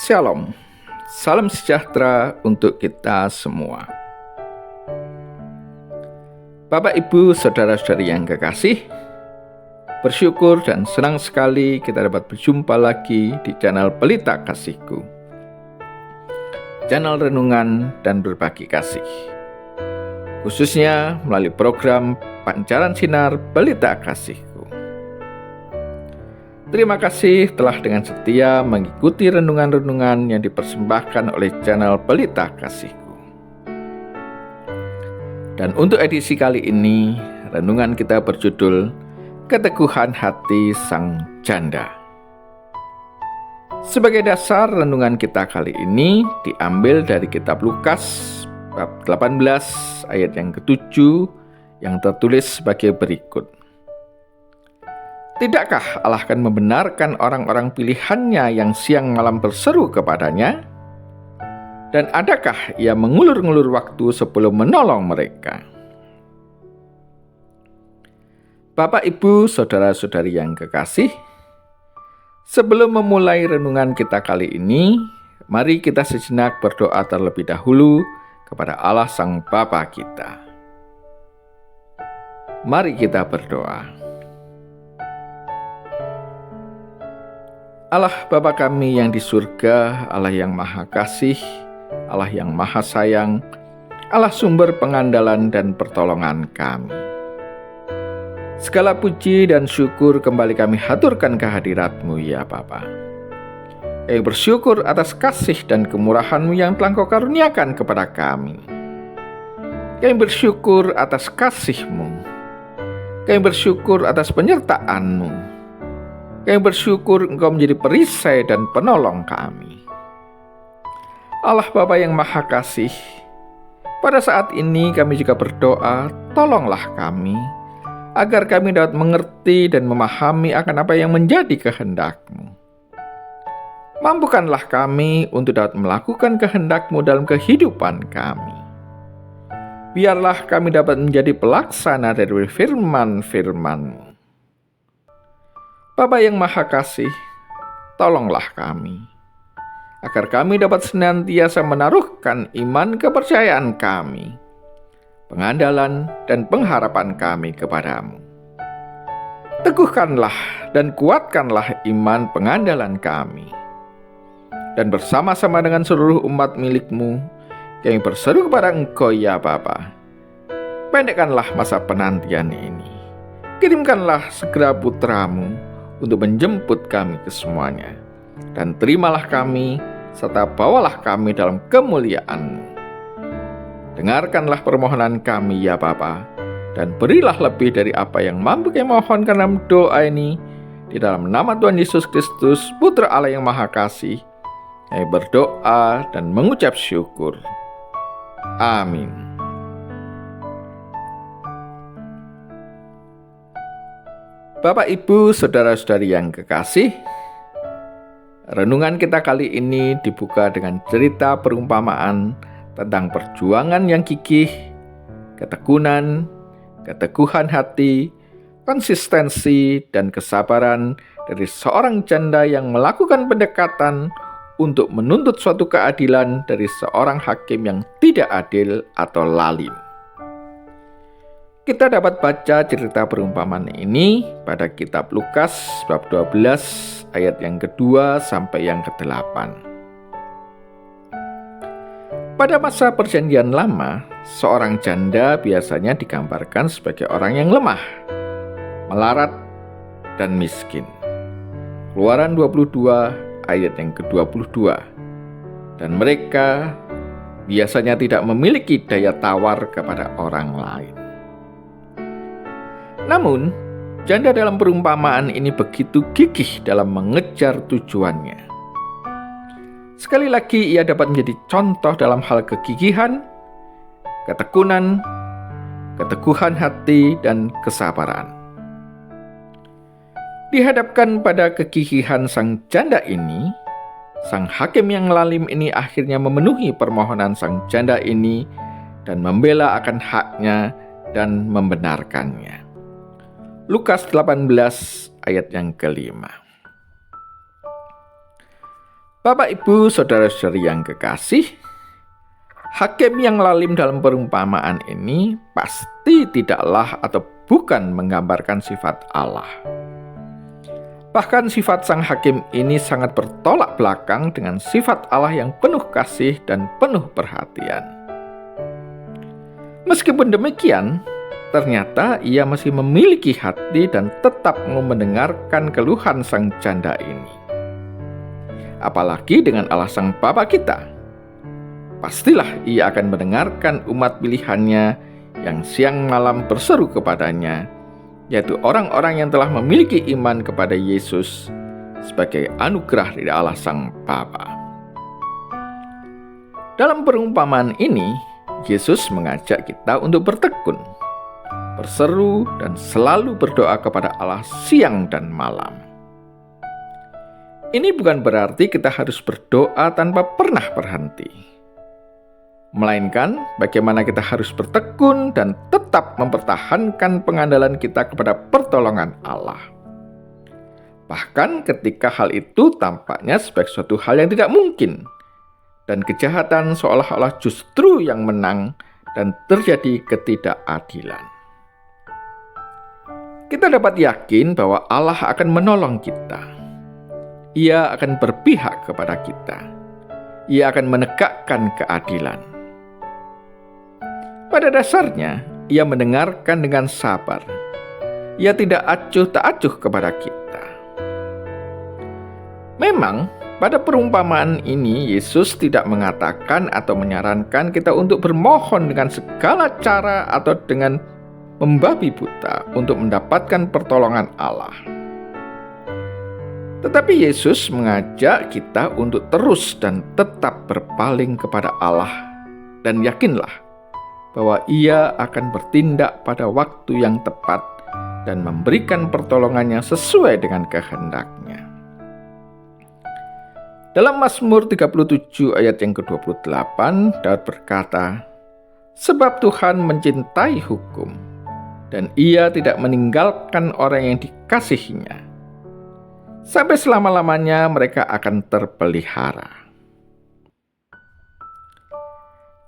Shalom, salam sejahtera untuk kita semua. Bapak, Ibu, Saudara-saudari yang kekasih, bersyukur dan senang sekali kita dapat berjumpa lagi di channel Pelita Kasihku, channel renungan dan berbagi kasih, khususnya melalui program Pancaran Sinar Pelita Kasihku. Terima kasih telah dengan setia mengikuti renungan-renungan yang dipersembahkan oleh channel Pelita Kasihku. Dan untuk edisi kali ini, renungan kita berjudul Keteguhan Hati Sang Janda. Sebagai dasar renungan kita kali ini diambil dari kitab Lukas bab 18 ayat yang ke-7 yang tertulis sebagai berikut. Tidakkah Allah akan membenarkan orang-orang pilihannya yang siang malam berseru kepadanya? Dan adakah ia mengulur-ngulur waktu sebelum menolong mereka? Bapak, Ibu, Saudara-saudari yang kekasih, sebelum memulai renungan kita kali ini, mari kita sejenak berdoa terlebih dahulu kepada Allah Sang Bapa kita. Mari kita berdoa. Allah Bapa kami yang di surga, Allah yang maha kasih, Allah yang maha sayang, Allah sumber pengandalan dan pertolongan kami. Segala puji dan syukur kembali kami haturkan kehadirat-Mu ya Bapa. Kami bersyukur atas kasih dan kemurahan-Mu yang telah Kau karuniakan kepada kami. Kami bersyukur atas kasih-Mu. Kami bersyukur atas penyertaan-Mu. Kami bersyukur Engkau menjadi perisai dan penolong kami. Allah Bapa yang maha kasih, pada saat ini kami juga berdoa, tolonglah kami, agar kami dapat mengerti dan memahami akan apa yang menjadi kehendak-Mu. Mampukanlah kami untuk dapat melakukan kehendak-Mu dalam kehidupan kami. Biarlah kami dapat menjadi pelaksana dari firman-firman-Mu. Bapa yang maha kasih, tolonglah kami, agar kami dapat senantiasa menaruhkan iman kepercayaan kami, pengandalan dan pengharapan kami kepadamu. Teguhkanlah dan kuatkanlah iman pengandalan kami. Dan bersama-sama dengan seluruh umat milik-Mu, kami berseru kepada Engkau ya Bapa. Pendekkanlah masa penantian ini. Kirimkanlah segera putra-Mu untuk menjemput kami ke semuanya. Dan terimalah kami, serta bawalah kami dalam kemuliaan-Mu. Dengarkanlah permohonan kami ya Bapa, dan berilah lebih dari apa yang mampu kami mohonkan dalam doa ini, di dalam nama Tuhan Yesus Kristus, Putra Allah yang Maha Kasih, kami berdoa dan mengucap syukur. Amin. Bapak, Ibu, Saudara-saudari yang kekasih, renungan kita kali ini dibuka dengan cerita perumpamaan tentang perjuangan yang gigih, ketekunan, keteguhan hati, konsistensi, dan kesabaran dari seorang janda yang melakukan pendekatan untuk menuntut suatu keadilan dari seorang hakim yang tidak adil atau lalim. Kita dapat baca cerita perumpamaan ini pada kitab Lukas bab 12 ayat yang kedua sampai yang ke-8. Pada masa Perjanjian Lama, seorang janda biasanya digambarkan sebagai orang yang lemah, melarat, dan miskin. Keluaran 22 ayat yang ke-22. Dan mereka biasanya tidak memiliki daya tawar kepada orang lain. Namun, janda dalam perumpamaan ini begitu gigih dalam mengejar tujuannya. Sekali lagi ia dapat menjadi contoh dalam hal kegigihan, ketekunan, keteguhan hati, dan kesabaran. Dihadapkan pada kegigihan sang janda ini, sang hakim yang lalim ini akhirnya memenuhi permohonan sang janda ini dan membela akan haknya dan membenarkannya. Lukas 18 ayat yang ke-5. Bapak, Ibu, saudara-saudari yang kekasih, hakim yang lalim dalam perumpamaan ini pasti tidaklah atau bukan menggambarkan sifat Allah. Bahkan sifat sang hakim ini sangat bertolak belakang dengan sifat Allah yang penuh kasih dan penuh perhatian. Meskipun demikian, ternyata ia masih memiliki hati dan tetap mau mendengarkan keluhan sang janda ini. Apalagi dengan Allah sang Bapa kita. Pastilah ia akan mendengarkan umat pilihannya yang siang malam berseru kepadanya, yaitu orang-orang yang telah memiliki iman kepada Yesus sebagai anugerah dari Allah sang Bapa. Dalam perumpamaan ini, Yesus mengajak kita untuk bertekun, berseru, dan selalu berdoa kepada Allah siang dan malam. Ini bukan berarti kita harus berdoa tanpa pernah berhenti, melainkan bagaimana kita harus bertekun dan tetap mempertahankan pengandalan kita kepada pertolongan Allah. Bahkan ketika hal itu tampaknya sebagai suatu hal yang tidak mungkin, dan kejahatan seolah-olah justru yang menang dan terjadi ketidakadilan. Kita dapat yakin bahwa Allah akan menolong kita. Ia akan berpihak kepada kita. Ia akan menegakkan keadilan. Pada dasarnya, ia mendengarkan dengan sabar. Ia tidak acuh tak acuh kepada kita. Memang, pada perumpamaan ini, Yesus tidak mengatakan atau menyarankan kita untuk bermohon dengan segala cara atau dengan membabi buta untuk mendapatkan pertolongan Allah. Tetapi Yesus mengajak kita untuk terus dan tetap berpaling kepada Allah, dan yakinlah bahwa Ia akan bertindak pada waktu yang tepat dan memberikan pertolongannya sesuai dengan kehendak-Nya. Dalam Mazmur 37 ayat yang ke-28, Daud berkata, "Sebab Tuhan mencintai hukum, dan Ia tidak meninggalkan orang yang dikasihinya. Sampai selama-lamanya mereka akan terpelihara."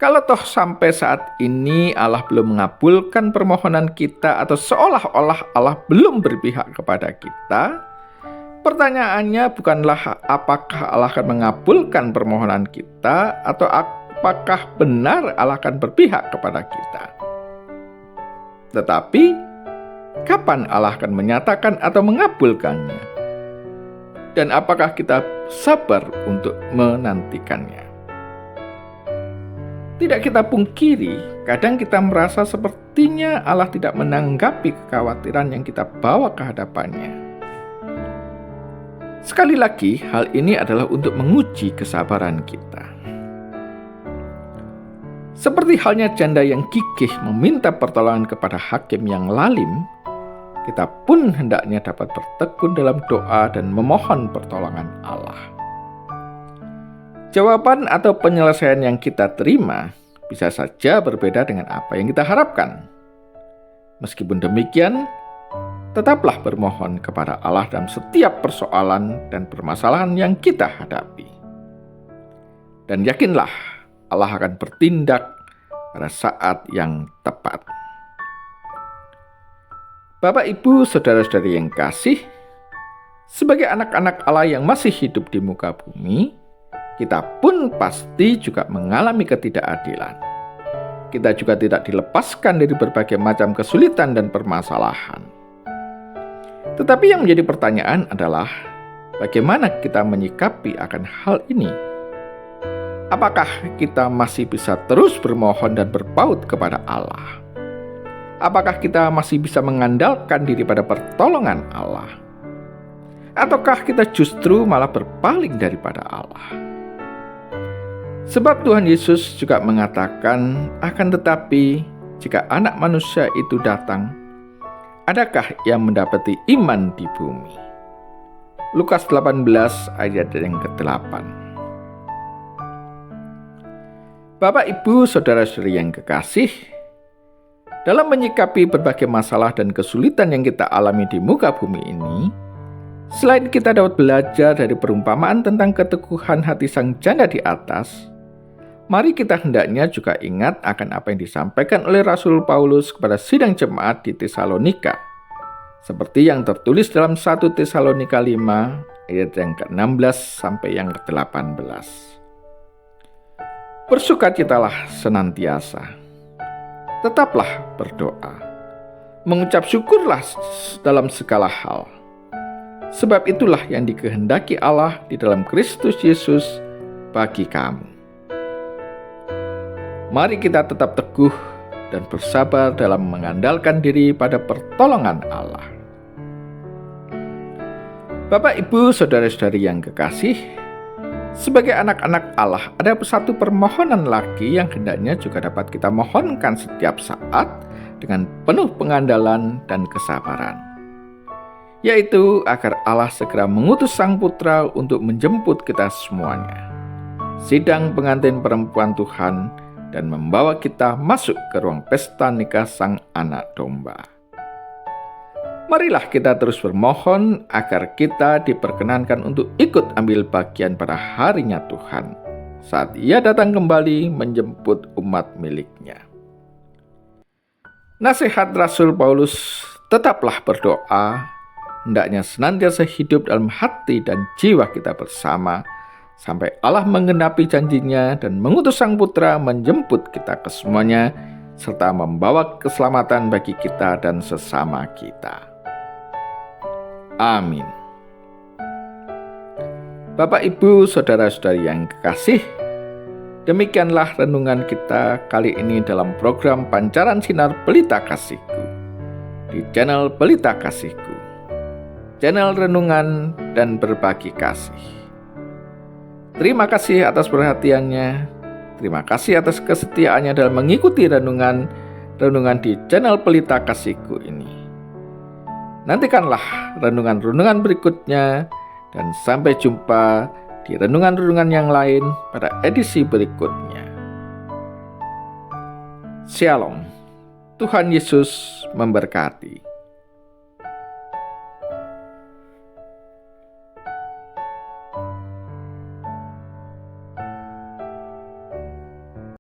Kalau toh sampai saat ini Allah belum mengabulkan permohonan kita atau seolah-olah Allah belum berpihak kepada kita, pertanyaannya bukanlah apakah Allah akan mengabulkan permohonan kita atau apakah benar Allah akan berpihak kepada kita. Tetapi, kapan Allah akan menyatakan atau mengabulkannya? Dan apakah kita sabar untuk menantikannya? Tidak kita pungkiri, kadang kita merasa sepertinya Allah tidak menanggapi kekhawatiran yang kita bawa ke hadapannya. Sekali lagi, hal ini adalah untuk menguji kesabaran kita. Seperti halnya janda yang gigih meminta pertolongan kepada hakim yang lalim, kita pun hendaknya dapat bertekun dalam doa dan memohon pertolongan Allah. Jawaban atau penyelesaian yang kita terima bisa saja berbeda dengan apa yang kita harapkan. Meskipun demikian, tetaplah bermohon kepada Allah dalam setiap persoalan dan permasalahan yang kita hadapi. Dan yakinlah Allah akan bertindak pada saat yang tepat. Bapak, Ibu, saudara-saudari yang kasih, sebagai anak-anak Allah yang masih hidup di muka bumi, kita pun pasti juga mengalami ketidakadilan. Kita juga tidak dilepaskan dari berbagai macam kesulitan dan permasalahan. Tetapi yang menjadi pertanyaan adalah, bagaimana kita menyikapi akan hal ini? Apakah kita masih bisa terus bermohon dan berpaut kepada Allah? Apakah kita masih bisa mengandalkan diri pada pertolongan Allah? Ataukah kita justru malah berpaling daripada Allah? Sebab Tuhan Yesus juga mengatakan, akan tetapi jika Anak Manusia itu datang, adakah yang mendapati iman di bumi? Lukas 18 ayat yang ke-8. Bapak, Ibu, saudara-saudari yang kekasih, dalam menyikapi berbagai masalah dan kesulitan yang kita alami di muka bumi ini, Selain kita dapat belajar dari perumpamaan tentang keteguhan hati sang janda di atas, mari kita hendaknya juga ingat akan apa yang disampaikan oleh Rasul Paulus kepada sidang jemaat di Tesalonika, seperti yang tertulis dalam 1 Tesalonika 5 ayat yang ke-16 sampai yang ke-18. Bersukacitalah senantiasa, tetaplah berdoa, mengucap syukurlah dalam segala hal, sebab itulah yang dikehendaki Allah di dalam Kristus Yesus bagi kamu. Mari kita tetap teguh dan bersabar dalam mengandalkan diri pada pertolongan Allah. Bapak, Ibu, saudara-saudari yang kekasih, sebagai anak-anak Allah, ada satu permohonan lagi yang hendaknya juga dapat kita mohonkan setiap saat dengan penuh pengandalan dan kesabaran, yaitu agar Allah segera mengutus Sang Putra untuk menjemput kita semuanya, sidang pengantin perempuan Tuhan, dan membawa kita masuk ke ruang pesta nikah Sang Anak Domba. Marilah kita terus bermohon agar kita diperkenankan untuk ikut ambil bagian pada harinya Tuhan, saat Ia datang kembali menjemput umat miliknya. Nasihat Rasul Paulus, tetaplah berdoa, hendaknya senantiasa hidup dalam hati dan jiwa kita bersama, sampai Allah menggenapi janjinya dan mengutus Sang Putra menjemput kita kesemuanya, serta membawa keselamatan bagi kita dan sesama kita. Amin. Bapak, Ibu, saudara-saudari yang kekasih, demikianlah renungan kita kali ini dalam program Pancaran Sinar Pelita Kasihku di channel Pelita Kasihku, channel renungan dan berbagi kasih. Terima kasih atas perhatiannya. Terima kasih atas kesetiaannya dalam mengikuti renungan di channel Pelita Kasihku ini. Nantikanlah renungan-renungan berikutnya, dan sampai jumpa di renungan-renungan yang lain pada edisi berikutnya. Shalom. Tuhan Yesus memberkati.